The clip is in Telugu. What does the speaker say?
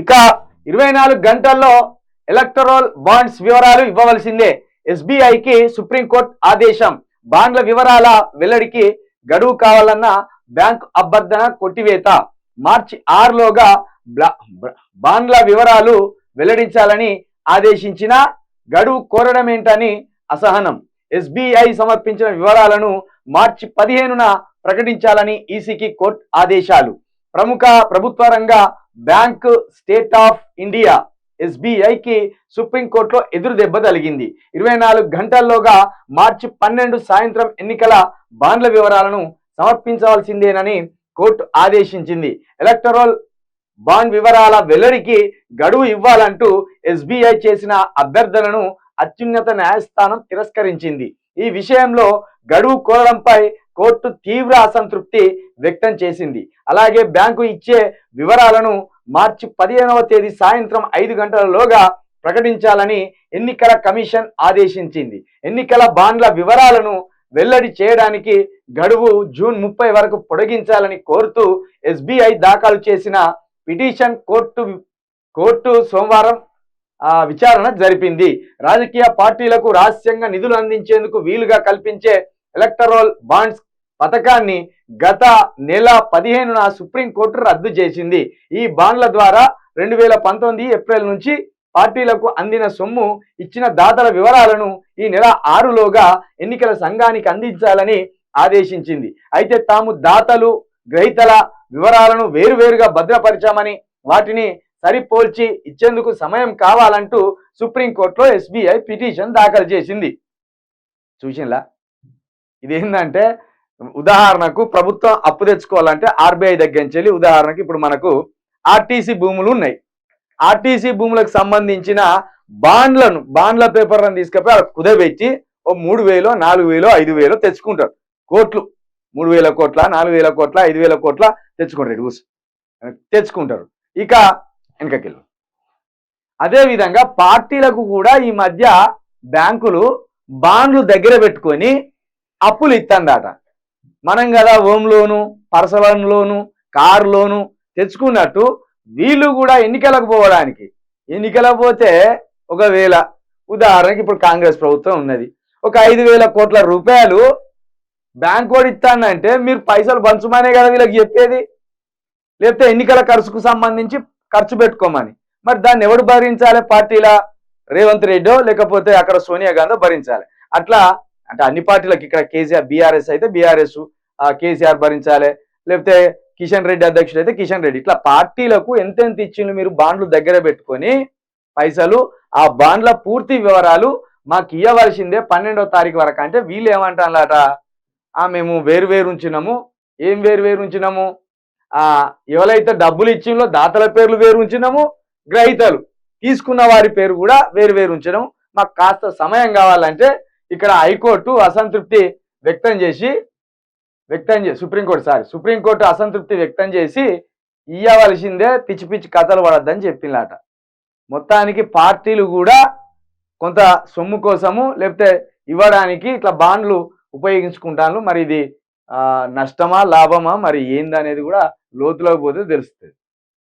ఇక 24 గంటల్లో ఎలక్టరల్ బాండ్స్ వివరాలు ఇవ్వవలసిందే. ఎస్బీఐకి సుప్రీంకోర్టు ఆదేశం. బాండ్ల వివరాల వెల్లడికి గడువు కావాలన్న బ్యాంకు అభ్యర్థన కొట్టివేత. మార్చి 6లోగా బాండ్ల వివరాలు వెల్లడించాలని ఆదేశించిన గడువు కోరడమేంటని అసహనం. ఎస్బీఐ సమర్పించిన వివరాలను మార్చి 15న ప్రకటించాలని ఈసీకి కోర్టు ఆదేశాలు. ప్రముఖ ప్రభుత్వ రంగ బ్యాంక్ స్టేట్ ఆఫ్ ఇండియా ఎస్బీఐకి సుప్రీంకోర్టులో ఎదురు దెబ్బ తగిలింది. 24 గంటల్లోగా మార్చి 12 సాయంత్రం ఎన్నికల బాండ్ల వివరాలను సమర్పించవలసిందేనని కోర్టు ఆదేశించింది. ఎలక్టరల్ బాండ్ వివరాల వెల్లడికి గడువు ఇవ్వాలంటూ ఎస్బీఐ చేసిన అభ్యర్థనను అత్యున్నత న్యాయస్థానం తిరస్కరించింది. ఈ విషయంలో గడువు కోరడంపై కోర్టు తీవ్ర అసంతృప్తి వ్యక్తం చేసింది. అలాగే బ్యాంకు ఇచ్చే వివరాలను మార్చి 15వ తేదీ సాయంత్రం 5 గంటలలోగా ప్రకటించాలని ఎన్నికల కమిషన్ ఆదేశించింది. ఎన్నికల బాండ్ల వివరాలను వెల్లడి చేయడానికి గడువు జూన్ 30 వరకు పొడిగించాలని కోరుతూ ఎస్బీఐ దాఖలు చేసిన పిటిషన్ కోర్టు సోమవారం విచారణ జరిపింది. రాజకీయ పార్టీలకు రహస్యంగా నిధులు అందించేందుకు వీలుగా కల్పించే ఎలక్టరల్ బాండ్స్ పథకాన్ని గత నెల 15న సుప్రీంకోర్టు రద్దు చేసింది. ఈ బాండ్ల ద్వారా 2019 ఏప్రిల్ నుంచి పార్టీలకు అందిన సొమ్ము ఇచ్చిన దాతల వివరాలను ఈ నెల 6లోగా ఎన్నికల సంఘానికి అందించాలని ఆదేశించింది. అయితే తాము దాతలు గ్రహీతల వివరాలను వేరువేరుగా భద్రపరిచామని వాటిని సరిపోల్చి ఇచ్చేందుకు సమయం కావాలంటూ సుప్రీంకోర్టులో ఎస్బీఐ పిటిషన్ దాఖలు చేసింది. చూసింలా, ఇదేంటంటే ఉదాహరణకు ప్రభుత్వం అప్పు తెచ్చుకోవాలంటే ఆర్బీఐ దగ్గర నుంచి ఉదాహరణకి ఇప్పుడు మనకు ఆర్టీసీ భూములు ఉన్నాయి. ఆర్టీసీ భూములకు సంబంధించిన బాండ్ల పేపర్లను తీసుకపోయి కుదబెట్టి ఓ 3,000, 4,000, 5,000 తెచ్చుకుంటారు. కోట్లు 3,000 కోట్ల, 4,000 కోట్ల, 5,000 కోట్ల తెచ్చుకుంటారు. ఇక వెనకకెళ్ళు. అదేవిధంగా పార్టీలకు కూడా ఈ మధ్య బ్యాంకులు బాండ్లు దగ్గర పెట్టుకొని అప్పులు ఇస్తుందట. మనం కదా home loan, personal loan, car loan తెచ్చుకున్నట్టు వీళ్ళు కూడా ఎన్నికలకు పోతే ఒకవేళ ఉదాహరణకి ఇప్పుడు కాంగ్రెస్ ప్రభుత్వం ఉన్నది, ఒక 5,000 కోట్ల రూపాయలు బ్యాంక్ వాడు ఇస్తానంటే మీరు పైసలు పంచమనే కదా వీళ్ళకి చెప్పేది, లేకపోతే ఎన్నికల ఖర్చుకు సంబంధించి ఖర్చు పెట్టుకోమని. మరి దాన్ని ఎవడు భరించాలి? పార్టీల రేవంత్ రెడ్డో లేకపోతే అక్కడ సోనియా గాంధీ భరించాలి. అట్లా అంటే అన్ని పార్టీలకు ఇక్కడ కేసీఆర్ బీఆర్ఎస్ అయితే బీఆర్ఎస్ కేసీఆర్ భరించాలి, లేకపోతే కిషన్ రెడ్డి అధ్యక్షుడు అయితే కిషన్ రెడ్డి. ఇట్లా పార్టీలకు ఎంతెంత ఇచ్చిండ్రు మీరు బాండ్లు దగ్గర పెట్టుకొని పైసలు, ఆ బాండ్ల పూర్తి వివరాలు మాకు ఇవ్వవలసిందే 12వ తారీఖు వరకు. అంటే వీళ్ళు ఏమంటారట, మేము వేరు ఉంచినాము. ఏం వేరు ఉంచినాము? ఎవరైతే డబ్బులు ఇచ్చిందో దాతల పేర్లు వేరు ఉంచినాము, గ్రహీతలు తీసుకున్న వారి పేరు కూడా వేరు ఉంచినాము. మాకు కాస్త సమయం కావాలంటే ఇక్కడ హైకోర్టు అసంతృప్తి వ్యక్తం చేసి సుప్రీంకోర్టు అసంతృప్తి వ్యక్తం చేసి ఇవ్వవలసిందే, పిచ్చి కథలు పడద్దని చెప్పిందట. మొత్తానికి పార్టీలు కూడా కొంత సొమ్ము కోసము లేకపోతే ఇవ్వడానికి ఇట్లా బాండ్లు ఉపయోగించుకుంటాను. మరి ఇది నష్టమా లాభమా మరి ఏందనేది కూడా లోతులోకి పోతే తెలుస్తుంది.